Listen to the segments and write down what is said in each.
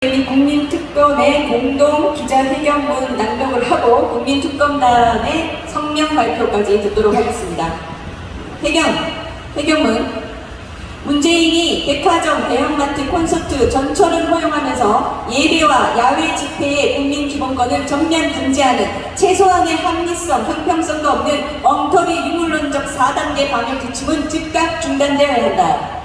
국민특검의 공동 기자회견문 낭독을 하고 국민특검단의 성명 발표까지 듣도록 하겠습니다. 회견문. 문재인이 백화점, 대형마트, 콘서트, 전철을 허용하면서 예배와 야외 집회의 국민기본권을 전면 금지하는 최소한의 합리성, 형평성도 없는 엉터리 유물론적 4단계 방역 지침은 즉각 중단되어야 한다.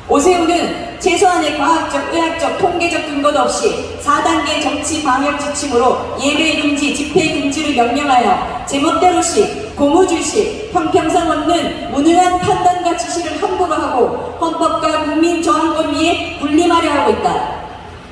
오세훈은 최소한의 과학적, 의학적, 통계적 근거도 없이 4단계 정치 방역 지침으로 예배 금지, 집회 금지를 명령하여 제멋대로식, 고무줄식, 형평성 없는 무능한 판단과 지시를 함부로 하고 헌법과 국민 저항권 위에 군림하려 하고 있다.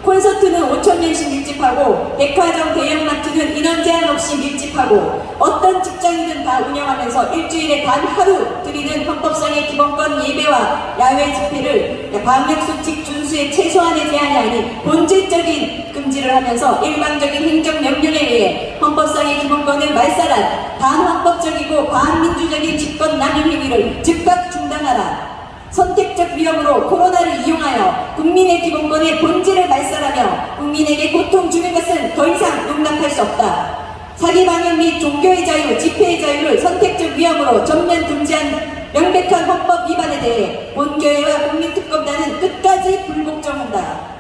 콘서트는 5,000명씩 밀집하고 백화점, 대형마트는 인원 제한 없이 밀집하고 어떤 직장이든 다 운영하면서 일주일에 단 하루 드리는 헌법상의 기본권 예배와 야외 집회를 방역수칙 준수의 최소한의 제한이 아닌 본질적인 금지를 하면서 일방적인 행정명령에 의해 헌법상의 기본권을 말살한 반헌법적이고 반민주적인 집권남용 행위를 즉각 중단하라. 선택적 위험으로 코로나를 이용하여 국민의 기본권의 본질을 말살하며 국민에게 고통 주는 것은 더 이상 용납할 수 없다. 사기 방역 및 종교의 자유, 집회의 자유를 선택적 위험으로 전면 금지한 명백한 헌법 위반에 대해 본교회와 국민특검단은 끝까지 불복종한다.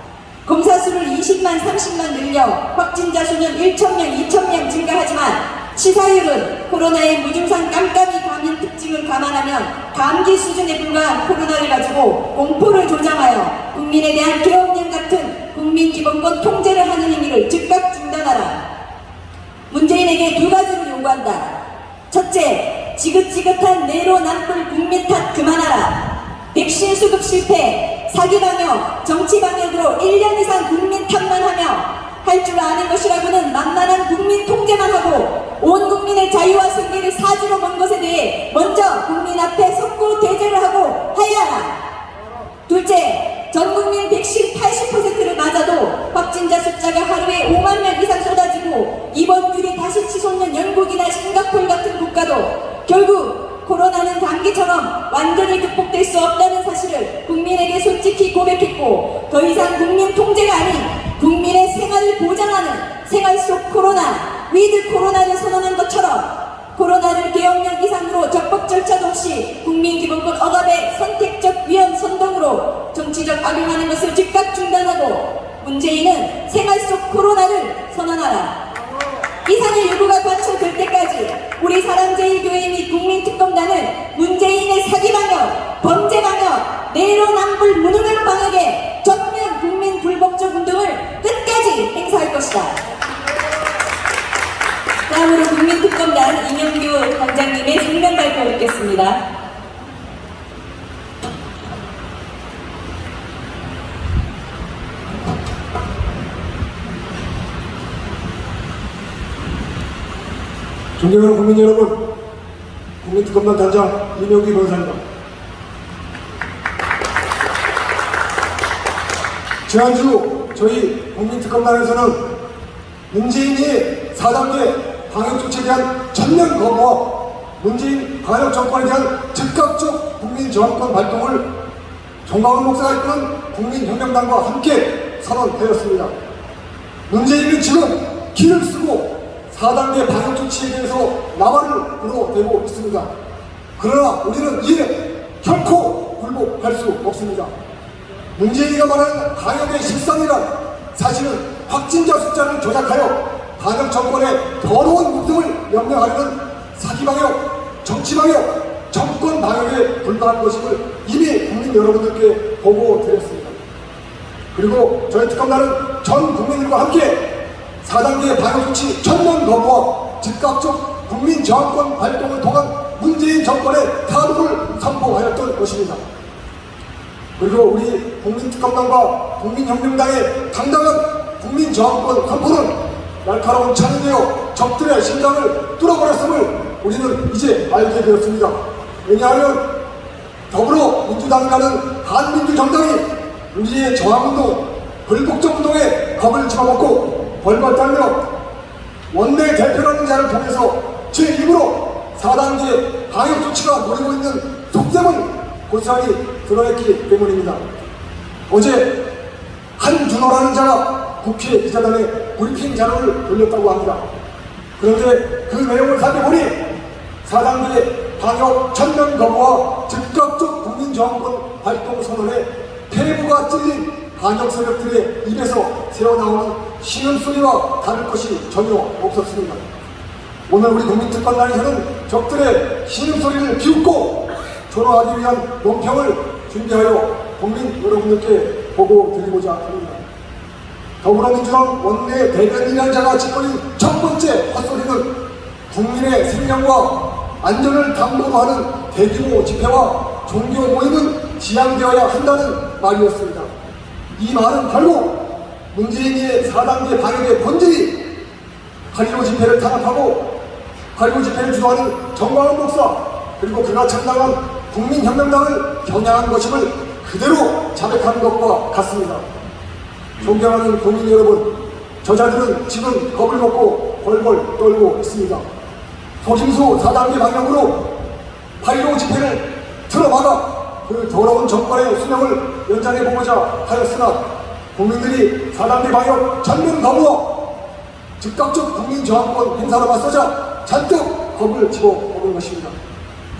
검사 수를 20만, 30만 늘려 확진자 수는 1,000명, 2,000명 증가하지만 치사율은 코로나의 무증상 깜깜이 감염 특징을 감안하면 감기 수준에 불과한 코로나를 가지고 공포를 조장하여 국민에 대한 계엄령 같은 국민기본권 통제를 하는 행위를 즉각 중단하라. 문재인에게 두 가지를 요구한다. 첫째, 지긋지긋한 내로남불 국민 탓 그만하라. 백신 수급 실패, 사기방역, 정치방역으로 1년 이상 국민 탓만 하며 할 줄 아는 것이라고는 만만한 국민 통제만 하고 온 국민의 자유와 생계를 사주로 먼 것에 대해 먼저 국민 앞에 석고 대죄를 하고 하야하라. 둘째, 전 국민 백신 80%를 맞아도 확진자 숫자가 하루에 5만 명 이상 쏟아지고 입원율이 다시 치솟는 영국이나 싱가포르 같은 국가도 결국 코로나는 감기처럼 완전히 극복될 수 없다는 사실을 국민에게 솔직히 고백했고 더 이상 국민 통제가 아닌 국민의 생활을 보장하는 생활 속 코로나, 위드 코로나를 선언한 것처럼 코로나를 계엄령 이상으로 적법 절차도 없이 국민기본권 억압의 선택적 위험 선동으로 정치적 악용하는 것을 즉각 중단하고 문재인은 생활 속 코로나를 선언하라. 이상의 요구가 관철될 때까지 우리 사랑제일교회 및 국민특검단은 문재인의 사기방역, 범죄방역, 내로남불 무능한 방역에 전면 국민 불복종 운동을 끝까지 행사할 것이다. 다음으로 국민특검단 이명규 단장님의 성명 발표 듣겠습니다. 존경하는 국민 여러분, 국민특검단 단장 이명규 변호사입니다. 지난주 저희 국민특검단에서는 문재인이 4단계 방역조치에 대한 전면 거부와 문재인 방역 정권에 대한 즉각적 국민 저항권 발동을 정광훈 목사가 이끄는 국민혁명당과 함께 선언하였습니다. 문재인은 지금 기를 쓰고 4단계 방역조치에 대해서 나발을 불어대고 있습니다. 그러나 우리는 이에 결코 굴복할 수 없습니다. 문재인이가 말하는 방역의 실상이란 사실은 확진자 숫자를 조작하여 방역 정권의 더러운 목숨을 명령하려는 사기방역, 정치방역, 정권 방역에 불과한 것임을 이미 국민 여러분들께 보고드렸습니다. 그리고 저희 특검단은 전 국민들과 함께 4단계 방역조치 전면 거부와 즉각적 국민 저항권 발동을 통한 문재인 정권의 타도를 선포하였던 것입니다. 그리고 우리 국민특검단과 국민혁명당의 당당한 국민 저항권 선포는 날카로운 창이 되어 적들의 심장을 뚫어버렸음을 우리는 이제 알게 되었습니다. 왜냐하면 더불어민주당이라는 반민주정당이 우리의 저항운동, 불복종운동에 겁을 집어먹고 벌벌 떨며 원내대표라는 자를 통해서 제 입으로 4단계 방역조치가 노리고 있는 속셈을 고스란히 드러냈기 때문입니다. 어제 한준호라는 자가 국회 기자단에 브리핑 자료를 돌렸다고 합니다. 그런데 그 내용을 살펴보니 4단계 방역 전면 거부와 즉각적 국민저항권 발동 선언에 폐부가 찔린 반역 세력들의 입에서 새어나오는 신음소리와 다를 것이 전혀 없었습니다. 오늘 우리 국민특권단에서는 적들의 신음소리를 비웃고 조롱하기 위한 논평을 준비하여 국민 여러분들께 보고 드리고자 합니다. 더불어민주당 원내 대변인이라는 자가 짓거린 첫 번째 헛소리는 국민의 생명과 안전을 담보하는 대규모 집회와 종교 모임은 지양되어야 한다는 말이었습니다. 이 말은 결국 문재인의 4단계 방역의 본질이 8.15 집회를 탄압하고 8.15 집회를 주도하는 정광훈 목사 그리고 그가 창당한 국민혁명당을 겨냥한 것임을 그대로 자백하는 것과 같습니다. 존경하는 국민 여러분, 저자들은 지금 겁을 먹고 벌벌 떨고 있습니다. 속임수 4단계 방역으로 8.15 집회를 틀어막아 그 더러운 정권의 수명을 연장해보고자 하였으나 국민들이 4단계 방역 전면 거부와 즉각적 국민저항권 행사로 맞서자 잔뜩 겁을 집어먹은 것입니다.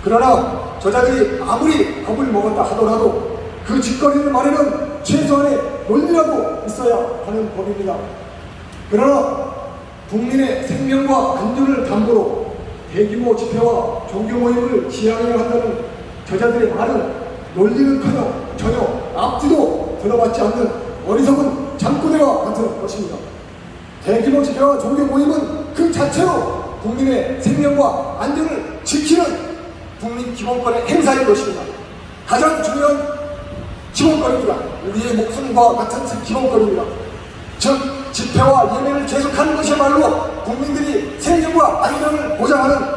그러나 저자들이 아무리 겁을 먹었다 하더라도 그 짓거리는 말에는 최소한의 논리라도 있어야 하는 법입니다. 그러나 국민의 생명과 안전을 담보로 대규모 집회와 종교 모임을 지양해야 한다는 저자들의 말은 논리는커녕 전혀 앞뒤도 들어맞지 않는 어리석은 잠꼬대와 같은 것입니다. 대규모 집회와 종교 모임은 그 자체로 국민의 생명과 안전을 지키는 국민 기본권의 행사인 것입니다. 가장 중요한 기본권입니다. 우리의 목숨과 같은 기본권입니다. 즉 집회와 예배를 계속하는 것이야말로 국민들이 생명과 안전을 보장하는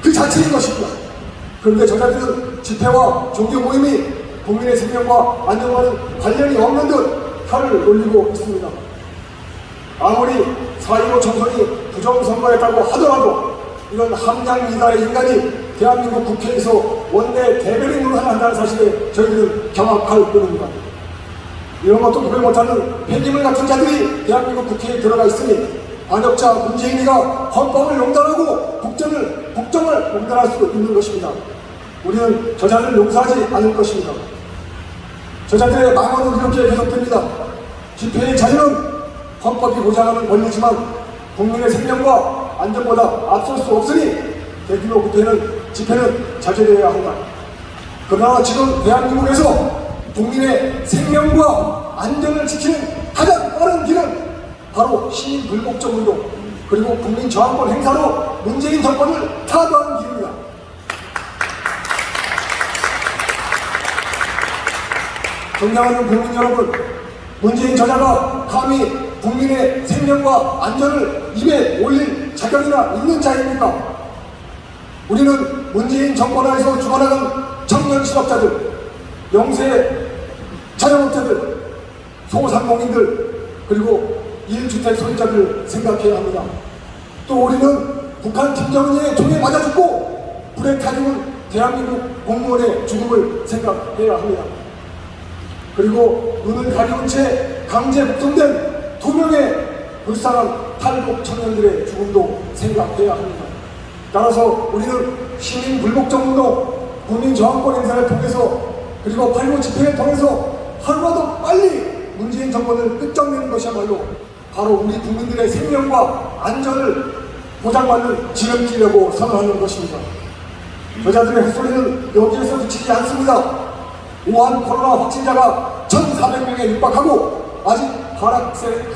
그 자체인 것입니다. 그런데 저자들은 집회와 종교 모임이 국민의 생명과 안전과는 관련이 없는 듯 칼을 올리고 있습니다. 아무리 4.15 총선이 부정선거였다고 하더라도 이런 함량미달의 인간이 대한민국 국회에서 원내 대변인으로 한다는 사실에 저희들은 경악할 뿐입니다. 이런 것도 구별 못하는 폐기물 같은 자들이 대한민국 국회에 들어가 있으니 반역자 문재인이가 헌법을 용단하고 국정을 용단할 수 있는 것입니다. 우리는 저자를 용서하지 않을 것입니다. 저자들의 망언은 이렇게 계속됩니다. 집회의 자유는 헌법이 보장하는 권리지만 국민의 생명과 안전보다 앞설 수 없으니 대규모 집회는 자제되어야 한다. 그러나 지금 대한민국에서 국민의 생명과 안전을 지키는 가장 빠른 길은 바로 시민 불복종 운동 그리고 국민 저항권 행사로 문재인 정권을 타도하는 길입니다. 존경하는 국민 여러분, 문재인 저자가 감히 국민의 생명과 안전을 입에 올릴 자격이나 있는 자입니까? 우리는 문재인 정권 하에서 죽어나간 청년 실업자들, 영세 자영업자들, 소상공인들, 그리고 1주택 소유자들 생각해야 합니다. 또 우리는 북한 김정은의 총에 맞아 죽고 불에 타 죽은 대한민국 공무원의 죽음을 생각해야 합니다. 그리고 눈을 가리운 채 강제 북송된 2명의 불쌍한 탈북 청년들의 죽음도 생각해야 합니다. 따라서 우리는 시민 불복종 운동, 국민 저항권 행사를 통해서 그리고 8.15 집회를 통해서 하루라도 빨리 문재인 정권을 끝장내는 것이야말로 바로 우리 국민들의 생명과 안전을 보장받는 지름길이라고 선언하는 것입니다. 저자들의 헛소리는 여기에서 그치지 않습니다. 우한 코로나 확진자가 1,400명에 육박하고 아직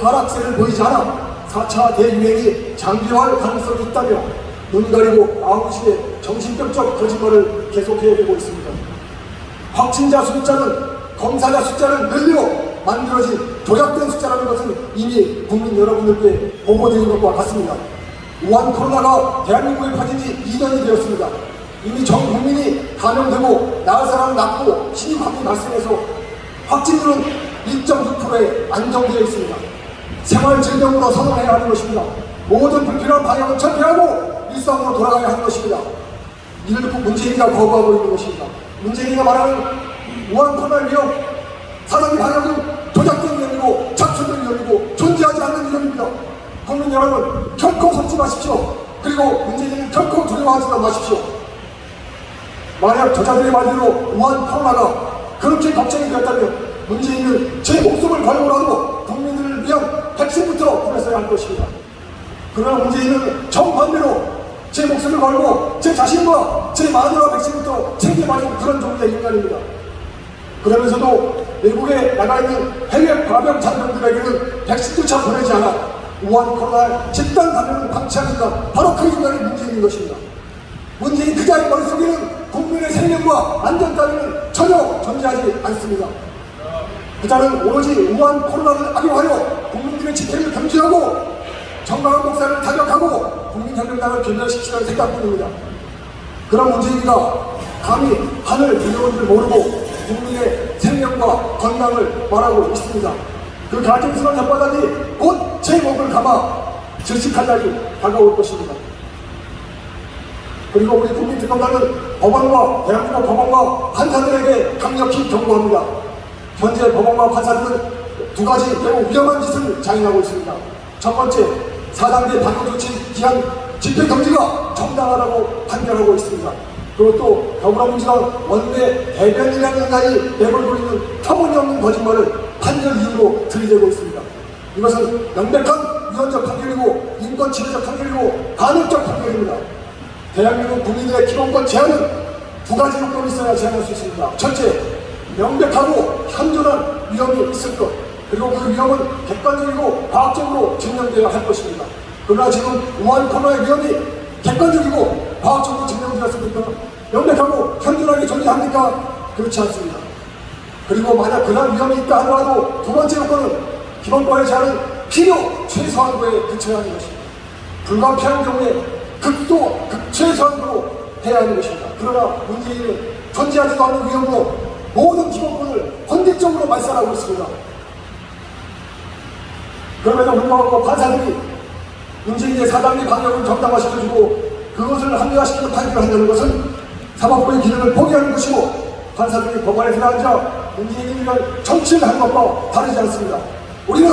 하락세를 보이지 않아 4차 대유행이 장기화할 가능성이 있다며 눈 가리고 아웅식의 정신병적 거짓말을 계속해내고 있습니다. 확진자 숫자는 검사자 숫자를 늘려 만들어진 조작된 숫자라는 것은 이미 국민 여러분들께 보고드린 것과 같습니다. 우한 코로나가 대한민국에 퍼진 지 2년이 되었습니다. 이미 전 국민이 감염되고 나을 사람은 낫고 신입환이 발생해서 확진율은 1.6%에 안정되어 있습니다. 생활질병으로 선언해야 하는 것입니다. 모든 불필요한 방역은 철폐하고 일상으로 돌아가야 하는 것입니다. 이를 문재인이가 거부하고 있는 것입니다. 문재인이가 말하는 우한 코로나 위험 4단계 방역은 조작된 위험이고 착수된 위험이고 국민 여러분 결코 속지 마십시오. 그리고 문재인을 결코 두려워하지도 마십시오. 만약 저자들의 말대로 우한 코로나가 그렇게 걱정이 되었다면 문재인은 제 목숨을 걸고라도 국민들을 위한 백신부터 구했어야 할 것입니다. 그러나 문재인은 정반대로 제 목숨을 걸고 제 자신과 제 마누라 백신부터 챙겨받은 그런 종류의 인간입니다. 그러면서도 외국에 나가 있는 해외 발병 장병들에게는 백신조차 보내지 않아 우한 코로나 집단 감염을 방치하니까 바로 그 인간이 문재인인 것입니다. 문재인 그자의 머릿속에는 국민의 생명과 안전 따위는 전혀 존재하지 않습니다. 그자는 오로지 우한 코로나를 악용하여 국민들의 집회를 금지하고 정강한 목사를 타격하고 국민혁명당을 괴멸시키는 생각뿐입니다. 그런 문재인이가 감히 하늘 두려운 줄 모르고 국민의 생명과 건강을 말하고 있습니다. 그 가증스러운 혓바닥이 곧 제 목을 감아 질식할 날이 다가올 것입니다. 그리고 우리 국민특검단은 법원과 대한민국 법원과 판사들에게 강력히 경고합니다. 현재 법원과 판사들은 두 가지 매우 위험한 짓을 자행하고 있습니다. 첫 번째, 4단계 방역조치 기한 집회 금지가 정당하다고 판결하고 있습니다. 그리고 또 더불어민주당 원내 대변인이라는 인간이 내걸고 있는 터무니없는 거짓말을 판결 이유로 들이대고 있습니다. 이것은 명백한 위헌적 판결이고 인권침해적 판결이고 간헐적 판결입니다. 대한민국 국민들의 기본권 제한은 두 가지 요건이 있어야 제한할 수 있습니다. 첫째, 명백하고 현존한 위험이 있을 것, 그리고 그 위험은 객관적이고 과학적으로 증명되어야 할 것입니다. 그러나 지금 우한 코로나의 위험이 객관적이고 과학적으로 증명되었습니까? 명백하고 현존하게 존재합니까? 그렇지 않습니다. 그리고 만약 그런 위험이 있다 하더라도 두 번째 요건은 기본권의 제한은 필요 최소한도에 그쳐야 하는 것입니다. 불가피한 경우에 극최소한도로 해야 하는 것입니다. 그러나 문재인은 존재하지도 않는 위험으로 모든 기본권을 헌객적으로 말살하고 있습니다. 그럼에도 불구하고 판사들이 문재인의 4단계 방역을 정당화시켜주고 그것을 합리화시키는 판결을 한다는 것은 사법부의 기능을 포기하는 것이고 판사들이 법원에 들어앉아 문재인을 위한 정치를 하는 것과 다르지 않습니다. 우리는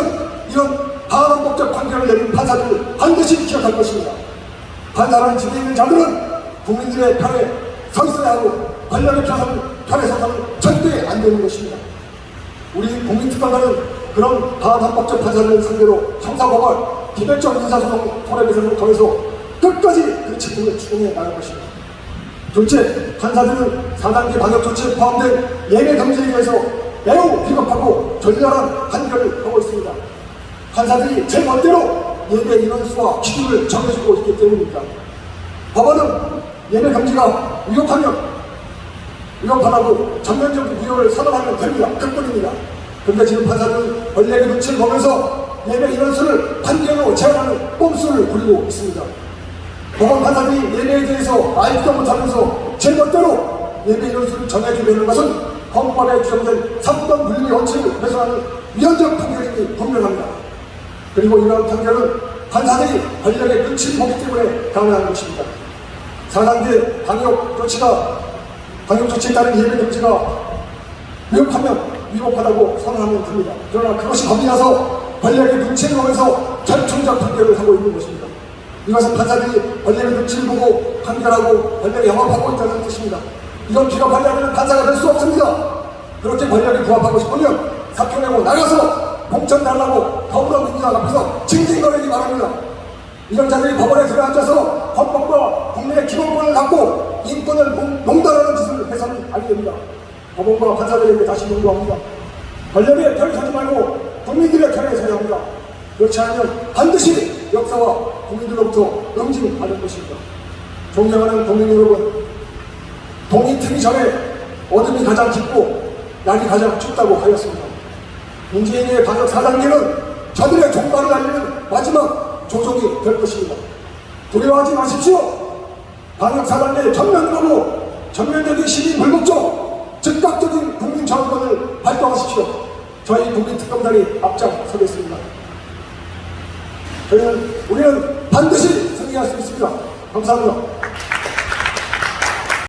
이런 반헌법적 판결을 내린 판사들을 반드시 기억할 것입니다. 판사라는 집에 있는 자들은 국민들의 편에 서 있어야 하고 권력의 편에 서서는 절대 안 되는 것입니다. 우리 국민특검단은 그런 반헌법적 판사들을 상대로 형사고발, 기별적 인사소송 손해배상을 통해서 끝까지 그 책임을 추궁해 나갈 것입니다. 둘째, 판사들은 4단계 방역조치에 포함된 예배 금지에 대해서 매우 비겁하고 졸렬한 판결을 하고 있습니다. 판사들이 제 멋대로 예배 인원수와 기준을 정해주고 있기 때문입니다. 법원은 예배 금지가 위협하다고 전면적 무효를 선언하면 됩니다. 그뿐입니다. 그런데 지금 판사들은 권력의 눈치를 보면서 예배 인원수를 판결로 제한하는 꼼수를 부리고 있습니다. 법원 판사들이 예배에 대해서 알지도 못하면서 제 멋대로 예배 인원수를 정해주려는 것은 헌법에 규정된 3번 분리 원칙을 훼손하는 위헌적 판결임이 분명합니다. 그리고 이러한 판결은 판사들이 권력의 눈치를 보기 때문에 가능한 것입니다. 4단계 방역조치에 따른 예배 금지가 위법하다고 선언하면 됩니다. 그러나 그것이 겁이 나서 권력의 눈치를 보면서 절충적 판결을 하고 있는 것입니다. 이것은 판사들이 권력의 눈치를 보고 판결하고 권력에 영합하고 있다는 뜻입니다. 이런 비겁한 자들은 판사가 될 수 없습니다. 그렇게 권력에 부합하고 싶으면 사표 내고 나가서 공천 달라고 더불어민주당 앞에서 징징거리기 바랍니다. 이런 자들이 법원에 들어앉아서 헌법과 국민의 기본권을 갖고 인권을 농단하는 짓을 해서는 안 됩니다. 법원과 판사들에게 다시 요구합니다. 권력의 편에 서지 말고 국민들의 편에 서야 합니다. 그렇지 않으면 반드시 역사와 국민들로부터 응징받을 것입니다. 존경하는 국민 여러분, 동이 트기 전에 어둠이 가장 깊고 날이 가장 춥다고 하였습니다. 문재인의 방역 4단계는 저들의 종말을 알리는 마지막 조종이 될 것입니다. 두려워하지 마십시오. 방역 4단계 전면적인 시민 불복종, 즉각적인 국민 저항권을 발동하십시오. 저희 국민특검단이 앞장서겠습니다. 우리는 반드시 승리할 수 있습니다. 감사합니다.